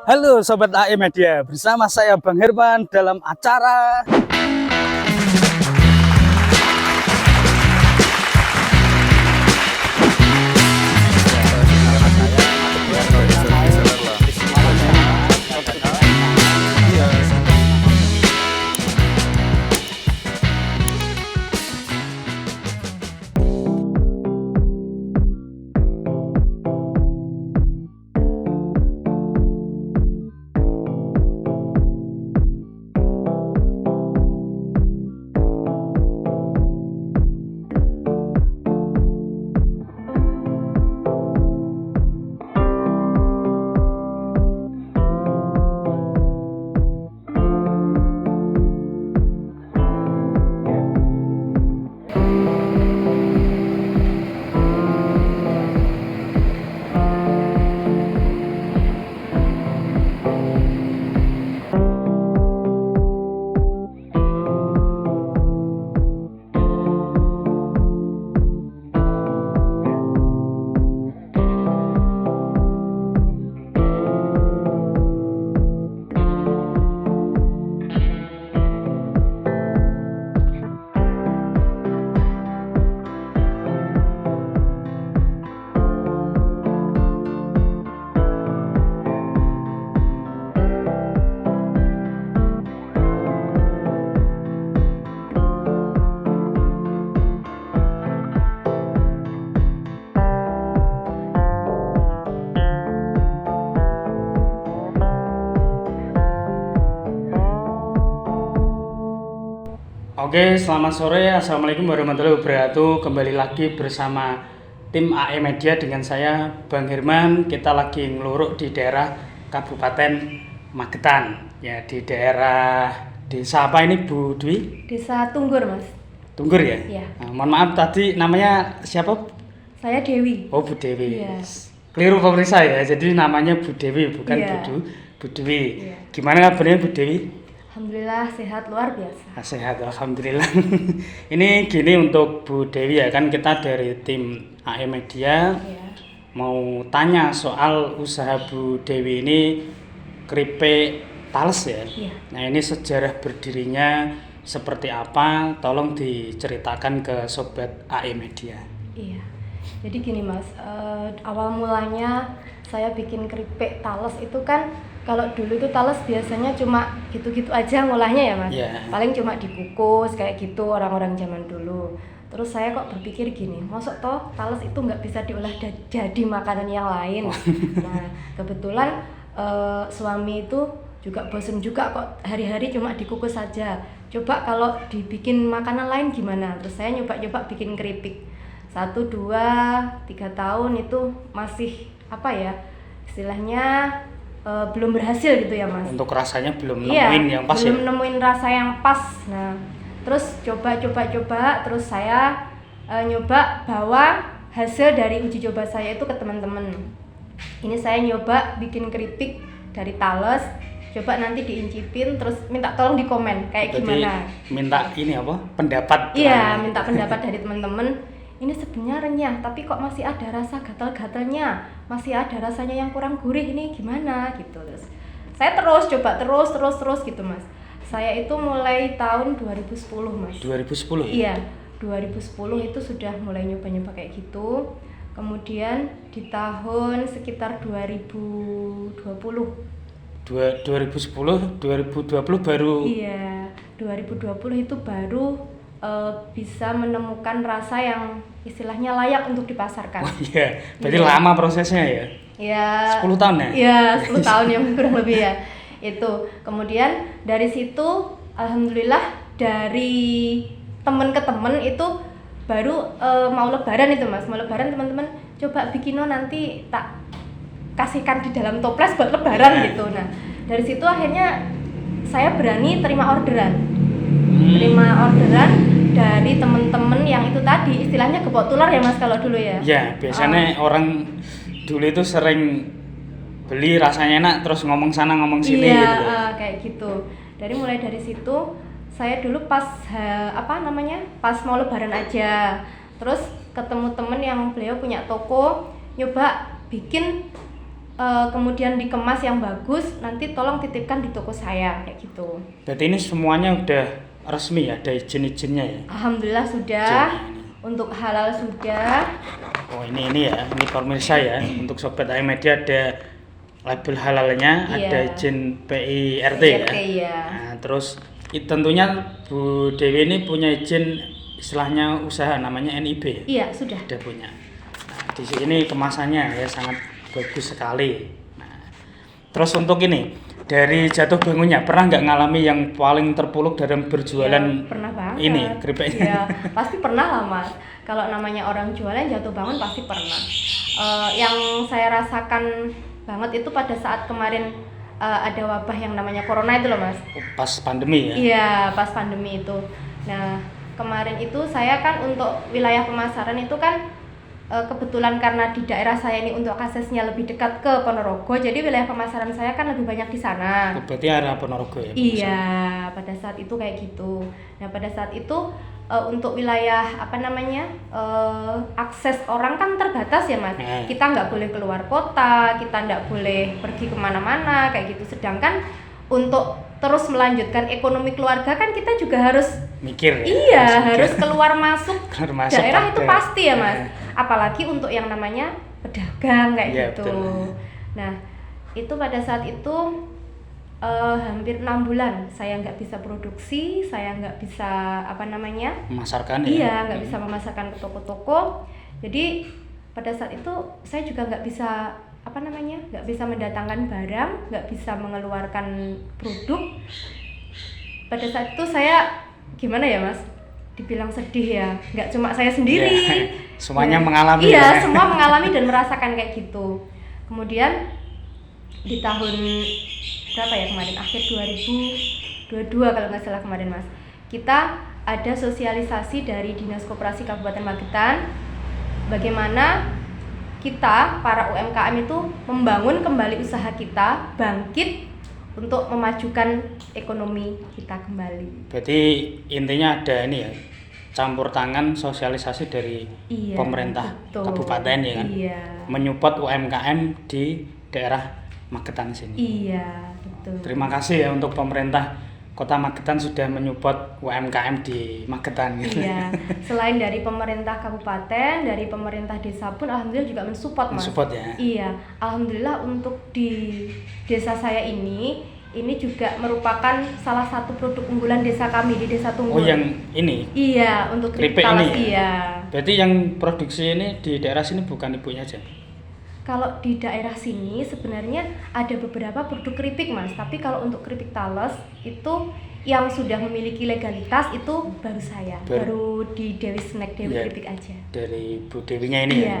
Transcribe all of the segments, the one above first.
Halo Sobat AE Media, bersama saya Bang Herman dalam acara Oke, selamat sore. Assalamualaikum warahmatullahi wabarakatuh. Kembali lagi bersama tim AE Media dengan saya Bang Herman. Kita lagi ngeluruk di daerah Kabupaten Magetan. Ya, di daerah desa apa ini Bu Dwi? Desa Tunggur, Mas. Tunggur ya? Iya. Nah, mohon maaf tadi namanya siapa? Saya Dewi. Oh, Bu Dewi. Iya. Keliru pemirsa ya. Jadi namanya Bu Dewi bukan Iya. Bu Dewi. Iya. Gimana kabarnya Bu Dewi? Alhamdulillah sehat luar biasa. Sehat, alhamdulillah. Ini gini untuk Bu Dewi ya, kan kita dari tim AE Media Iya. mau tanya soal usaha Bu Dewi ini keripik tales ya. Iya. Nah, ini sejarah berdirinya seperti apa? Tolong diceritakan ke Sobat AE Media. Iya. Jadi gini, Mas, awal mulanya saya bikin keripik tales itu kan, kalau dulu itu tales biasanya cuma gitu-gitu aja ngolahnya ya, Mas. Iya. Paling cuma dikukus kayak gitu orang-orang zaman dulu. Terus saya kok berpikir gini, masuk toh tales itu nggak bisa diolah jadi makanan yang lain. Nah, kebetulan suami itu juga bosen juga kok hari-hari cuma dikukus saja. Coba kalau dibikin makanan lain gimana? Terus saya nyoba-nyoba bikin keripik. 1, 2, 3 tahun itu masih apa ya, istilahnya belum berhasil gitu ya, Mas. Untuk rasanya belum Iya, nemuin yang pas belum ya. nemuin rasa yang pas. Nah, terus coba, terus saya nyoba bawa hasil dari uji coba saya itu ke teman-teman. Ini saya nyoba bikin keripik dari tales, coba nanti diincipin, terus minta tolong di komen kayak Berarti gimana. minta ini apa? Pendapat. Iya, minta pendapat dari teman-teman. Ini sebenarnya renyah, tapi kok masih ada rasa gatal-gatalnya, masih ada rasanya yang kurang gurih, ini gimana gitu. Terus saya coba terus gitu, Mas. Saya itu mulai tahun 2010, Mas. 2010 Iya, ya? 2010 itu sudah mulai nyoba-nyoba kayak gitu. Kemudian di tahun sekitar 2020. 2010, 2020 baru. Iya, 2020 itu baru bisa menemukan rasa yang istilahnya layak untuk dipasarkan. Oh iya, berarti Iya. lama prosesnya ya? Ya, 10 tahun ya? Iya, 10 tahun yang kurang lebih ya. Itu. Kemudian dari situ alhamdulillah dari temen ke temen itu baru mau lebaran itu, Mas. Mau lebaran teman-teman coba bikin nanti tak kasihkan di dalam toples buat lebaran gitu. Nah, dari situ akhirnya saya berani terima orderan. Terima orderan dari temen-temen yang itu tadi, istilahnya gepok tular ya, Mas, kalau dulu ya. Ya, biasanya orang dulu itu sering beli rasanya enak terus ngomong sana ngomong sini iya, gitu. kayak gitu. Mulai dari situ saya dulu pas pas mau lebaran aja. Terus ketemu temen yang beliau punya toko, nyoba bikin kemudian dikemas yang bagus, nanti tolong titipkan di toko saya kayak gitu. Berarti ini semuanya udah resmi ya, ada izin-izinnya ya? Alhamdulillah sudah. Untuk halal sudah. Oh ini ya, ini pemirsa ya, untuk Sobat AM Media ada label halalnya, Iya. ada izin PIRT ya. Iya. Nah, terus tentunya Bu Dewi ini punya izin istilahnya usaha namanya NIB ya? Iya, sudah. Sudah punya. Nah, di sini kemasannya ya sangat bagus sekali. Nah, terus untuk ini dari jatuh bangunnya pernah nggak ngalami yang paling terpuruk dalam berjualan Ya, pernah banget. ini keripiknya? Iya, pasti pernah lah Mas. Kalau namanya orang jualan jatuh bangun pasti pernah. Yang saya rasakan banget itu pada saat kemarin ada wabah yang namanya corona itu loh Mas. Pas pandemi ya? Iya, pas pandemi itu. Nah, kemarin itu saya kan untuk wilayah pemasaran itu kan kebetulan karena di daerah saya ini untuk aksesnya lebih dekat ke Ponorogo, jadi wilayah pemasaran saya kan lebih banyak di sana. Berarti arah Ponorogo ya? Iya, pada saat itu kayak gitu. Nah, pada saat itu untuk wilayah akses orang kan terbatas ya Mas. Kita nggak boleh keluar kota, kita nggak boleh pergi kemana-mana kayak gitu. Sedangkan untuk terus melanjutkan ekonomi keluarga kan kita juga harus mikir ya? Iya, harus keluar masuk daerah itu ada. pasti ya Mas. Apalagi untuk yang namanya pedagang kayak Iya, gitu. betul. Nah, itu pada saat itu hampir 6 bulan saya nggak bisa produksi, saya nggak bisa memasarkan ya? Iya, nggak bisa memasarkan ke toko-toko. Jadi pada saat itu saya juga nggak bisa nggak bisa mendatangkan barang, nggak bisa mengeluarkan produk. Pada saat itu saya gimana ya Mas? Dibilang sedih ya, nggak cuma saya sendiri. Ya, semuanya mengalami. Iya, ya? semua mengalami dan merasakan kayak gitu. Kemudian di tahun berapa ya kemarin, akhir 2022 kalau nggak salah kemarin Mas, kita ada sosialisasi dari Dinas Koperasi Kabupaten Magetan bagaimana kita para UMKM itu membangun kembali usaha kita, bangkit untuk memajukan ekonomi kita kembali. Berarti intinya ada ini ya, campur tangan sosialisasi dari pemerintah betul. kabupaten ya kan, menyupport UMKM di daerah Magetan sini. Iya, betul. Terima kasih ya untuk pemerintah Kota Magetan sudah menyupport UMKM di Magetan. Iya, selain dari pemerintah kabupaten, dari pemerintah desa pun alhamdulillah juga mensupport Mas. Mensupport ya. Iya, alhamdulillah untuk di desa saya ini juga merupakan salah satu produk unggulan desa kami di Desa Tunggul. Oh, yang ini? Iya, untuk keripik talas, ini. Iya. Berarti yang produksi ini di daerah sini bukan ibunya aja? Kalau di daerah sini sebenarnya ada beberapa produk keripik Mas, tapi kalau untuk keripik talas itu yang sudah memiliki legalitas itu baru saya, baru di Dewi Snack, Dewi ya, Keripik aja. Dari Bu Dewinya ini ya.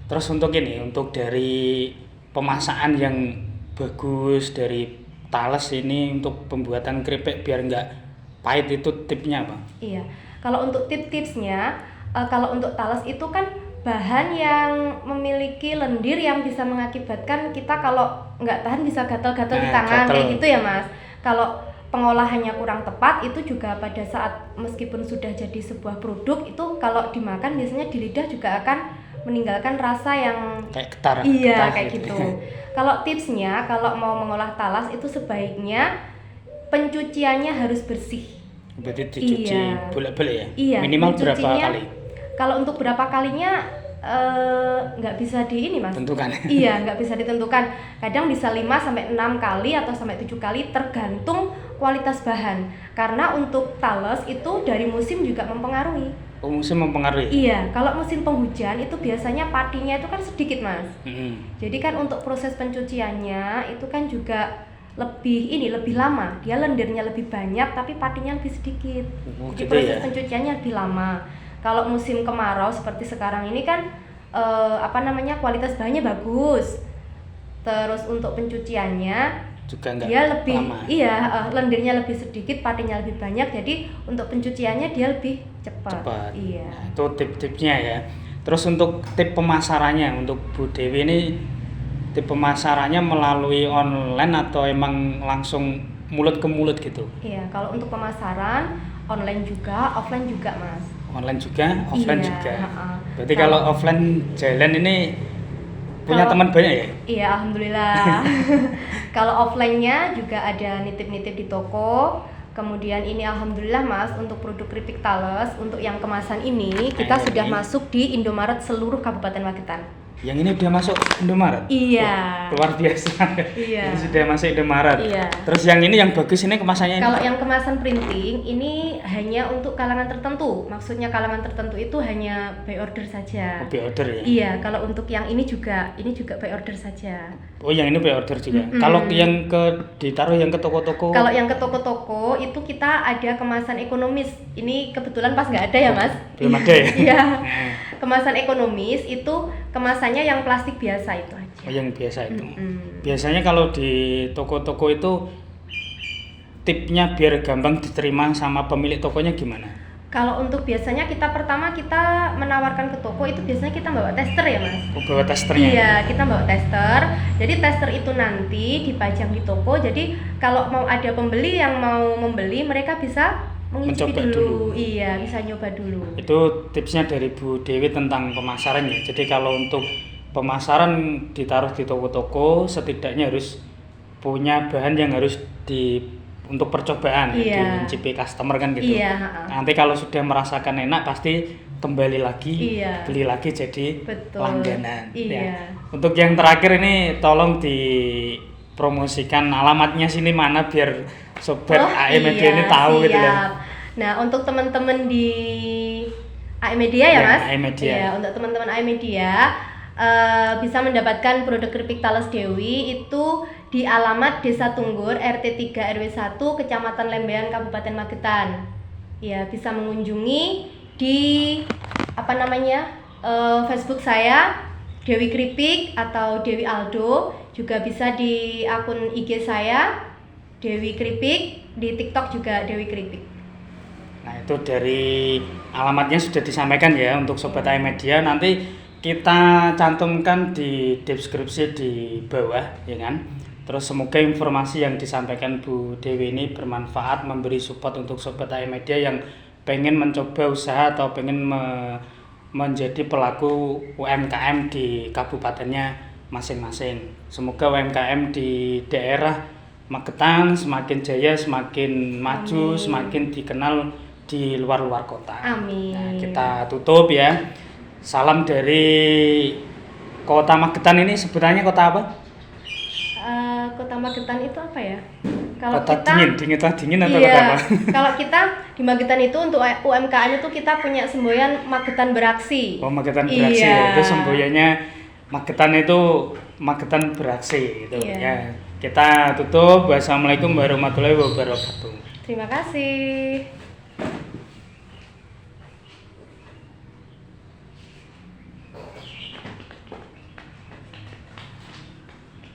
Terus untuk ini, untuk dari pemasakan yang bagus dari talas ini untuk pembuatan keripik biar nggak pahit itu tipsnya apa? Iya, kalau untuk tips-tipsnya, kalau untuk talas itu kan bahan yang memiliki lendir yang bisa mengakibatkan kita kalau nggak tahan bisa gatal-gatal di tangan kayak gitu ya Mas. Kalau pengolahannya kurang tepat itu juga pada saat meskipun sudah jadi sebuah produk itu kalau dimakan biasanya di lidah juga akan meninggalkan rasa yang kayak getar. Iya, kayak gitu. Kalau tipsnya kalau mau mengolah talas itu sebaiknya pencuciannya harus bersih. Berarti dicuci bolak-balik ya? Iya, minimal berapa kali? Kalau untuk berapa kalinya nggak bisa tentukan. Iya, nggak bisa ditentukan. Kadang bisa 5-6 kali atau sampai 7 kali tergantung kualitas bahan. Karena untuk talas itu dari musim juga mempengaruhi. Oh, musim mempengaruhi? Iya, kalau musim penghujan itu biasanya patinya itu kan sedikit Mas. Jadi kan untuk proses pencuciannya itu kan juga lebih lama. Dia lendirnya lebih banyak tapi patinya lebih sedikit. Jadi proses pencuciannya lebih lama. Kalau musim kemarau seperti sekarang ini kan kualitas bahannya bagus. Terus untuk pencuciannya juga dia lebih lama. Lendirnya lebih sedikit, patinya lebih banyak. Jadi untuk pencuciannya dia lebih cepat. Iya. Nah, itu tip-tipsnya ya. Terus untuk tip pemasarannya untuk Bu Dewi ini, tip pemasarannya melalui online atau emang langsung mulut ke mulut gitu? Iya, kalau untuk pemasaran online juga, offline juga Mas. Online juga, offline juga. Berarti kalau offline jalan ini Punya Kalau- teman banyak ya? Iya, alhamdulillah. Kalau offline-nya juga ada nitip-nitip di toko. Kemudian ini alhamdulillah Mas, untuk produk keripik Thales untuk yang kemasan ini kita Yang sudah ini? masuk di Indomaret seluruh Kabupaten Magetan. Yang ini udah masuk Indomaret? Iya. Wah, luar biasa. Iya. Ini sudah masuk Indomaret. Iya. Terus yang ini yang bagus ini kemasannya ini? Kalau yang kemasan printing ini hanya untuk kalangan tertentu. Maksudnya kalangan tertentu itu hanya by order saja. By order ya? Iya, kalau untuk yang ini juga by order saja. Oh, yang ini by order juga. Mm-mm. Kalau yang ditaruh yang ke toko-toko? Kalau yang ke toko-toko itu kita ada kemasan ekonomis. Ini kebetulan pas nggak ada ya Mas? Belum ada ya? Iya. Nah. Kemasan ekonomis itu kemasannya yang plastik biasa itu aja. Oh, yang biasa itu. Mm-mm. Biasanya kalau di toko-toko itu tipnya biar gampang diterima sama pemilik tokonya gimana? Kalau untuk biasanya pertama kita menawarkan ke toko itu biasanya kita bawa tester ya Mas. Oh, bawa testernya? Iya, kita bawa tester. Jadi tester itu nanti dipajang di toko. Jadi kalau mau ada pembeli yang mau membeli, mereka bisa mencicipi Mencoba dulu. Iya, bisa nyoba dulu. Itu tipsnya dari Bu Dewi tentang pemasaran ya. Jadi kalau untuk pemasaran ditaruh di toko-toko setidaknya harus punya bahan yang harus untuk percobaan Iya. ya, mencicipi customer kan gitu. Iya, ha-ha. Nanti kalau sudah merasakan enak pasti kembali lagi, Iya. beli lagi jadi Betul. langganan. Iya. Ya. Untuk yang terakhir ini tolong dipromosikan alamatnya sini mana biar sobat AE Media ini tahu gitu loh. siap. Nah, untuk teman-teman di AE Media ya, Ya, Mas? AE Media. Iya, untuk teman-teman AE Media bisa mendapatkan produk keripik Thales Dewi itu di alamat Desa Tunggur, RT 3 RW 1, Kecamatan Lembean, Kabupaten Magetan. Ya, bisa mengunjungi di Facebook saya Dewi Keripik atau Dewi Aldo, juga bisa di akun IG saya Dewi Keripik, di TikTok juga Dewi Keripik. Nah, itu dari alamatnya sudah disampaikan ya untuk sobat AE Media. Nanti kita cantumkan di deskripsi di bawah ya kan. Terus semoga informasi yang disampaikan Bu Dewi ini bermanfaat, memberi support untuk sobat AE Media yang pengen mencoba usaha atau pengen menjadi pelaku UMKM di kabupatennya masing-masing. Semoga UMKM di daerah Magetan semakin jaya, semakin maju, Amin. semakin dikenal di luar-luar kota. Amin. Nah, kita tutup ya. Salam dari Kota Magetan, ini sebutannya kota apa? Kota Magetan itu apa ya? Kota dingin atau iya, kota apa? kalau kita di Magetan itu untuk UMKM itu kita punya semboyan Magetan Beraksi. Oh, Magetan Beraksi. Iya. Itu semboyannya Magetan itu Magetan Beraksi gitu Iya. ya. Kita tutup. Wassalamualaikum warahmatullahi wabarakatuh. Terima kasih.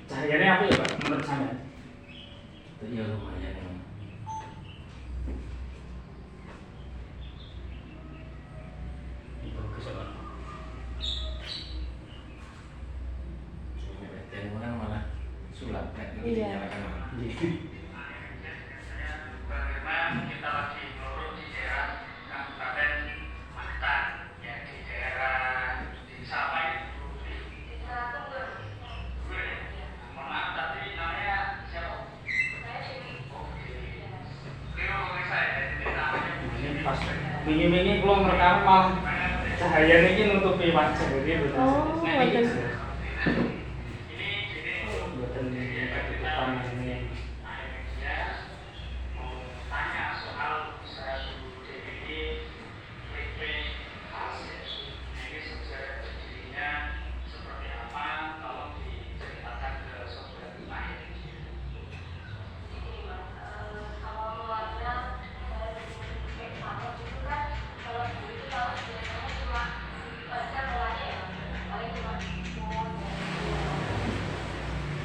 Cahayanya apa ya Pak menurut saya? Iya lumayan. Bagus ya Pak. Cuma kan malah sulap kayak Iya. dinyalakan. Kita lagi meluruk di daerah Kabupaten Magetan, ya di daerah desa apa itu? Mohon maaf tadi namanya siapa? Saya Dewi. Oh, Dewi. Kira saya jadi namanya ini pas wingi-wingi kula ngerekam malah cahayane iki nutupi wajah gitu. Oh, Nah, ini wajah. buatan ketutupan ini.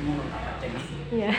Ini Iya.